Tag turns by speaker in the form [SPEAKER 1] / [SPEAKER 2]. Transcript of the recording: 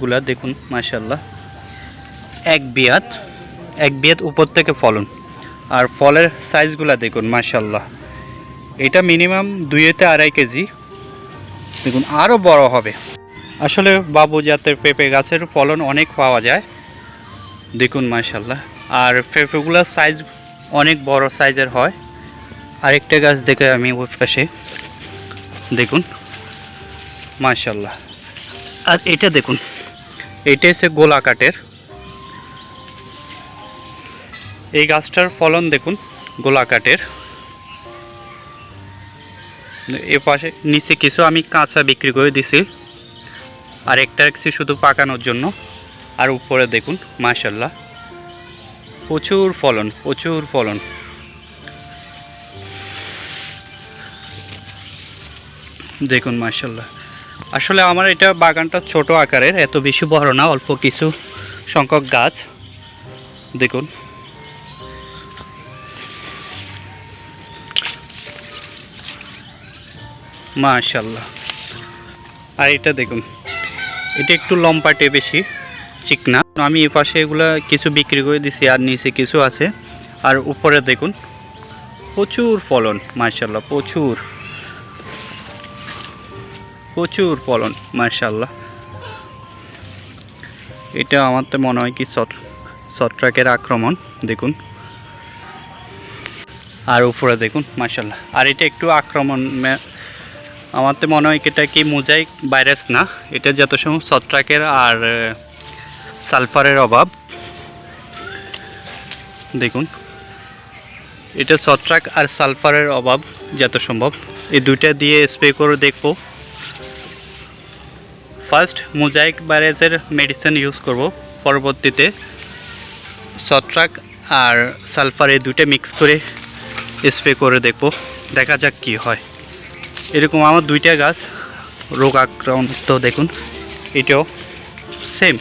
[SPEAKER 1] গুলা দেখুন মাশাআল্লাহ, এক বিয়াত উপর থেকে ফলন। আর ফলের সাইজগুলা দেখুন মাশাআল্লাহ, এটা মিনিমাম 2-2.5 কেজি। দেখুন আরও বড় হবে। আসলে বাবু জাতের পেঁপে গাছের ফলন অনেক পাওয়া যায়। দেখুন মাশাআল্লাহ, আর পেঁপেগুলোর সাইজ অনেক বড় সাইজের হয়। আরেকটা গাছ দেখে আমি ওই পাশে দেখুন মাশাআল্লাহ। আর এটা দেখুন, এটা হচ্ছে গোলা কাঠের। এই গাছটার ফলন দেখুন গোলা কাঠের। এ পাশে নিচে কিছু আমি কাঁচা বিক্রি করে দিছি, আর একটা রাখছি শুধু পাকানোর জন্য। আর উপরে দেখুন মাশাআল্লাহ, প্রচুর ফলন, প্রচুর ফলন। দেখুন মাশাআল্লাহ। আসলে আমার এটা বাগানটা ছোট আকারের, এত বেশি বড় না, অল্প কিছু সংখ্যক গাছ। দেখুন মাশাআল্লাহ। আর এটা দেখুন, এটা একটু লম্বাটে বেশি, চিকনা। আমি এই পাশে এগুলা কিছু বিক্রি করে দিছি, আর নিচে কিছু আছে। আর উপরে দেখুন প্রচুর ফলন মাশাআল্লাহ, প্রচুর প্রচুর ফলন মাশাআল্লাহ। এটা আমার তো মনে হয় কি ছত্রাকের আক্রমণ। দেখুন আর উপরে দেখুন মাশাআল্লাহ। আর এটা একটু আক্রমণ, আমার তো মনে হয় এটা কি মোজাইক ভাইরাস না, এটা যত সময় ছত্রাকের আর সালফারের অভাব। দেখুন এটা ছত্রাক আর সালফারের অভাব যত সম্ভব, এই দুইটা দিয়ে স্প্রে করে দেখব। ফার্স্ট মোজাইক ভাইরাসের মেডিসিন ইউজ করব, পরবর্তীতে ছত্রাক আর সালফার এই দুইটা মিক্স করে স্প্রে করে দেখব, দেখা যাক কি হয়। এরকম আমার দুইটা গাছ রোগ আক্রান্ত। দেখুন এটাও সেম।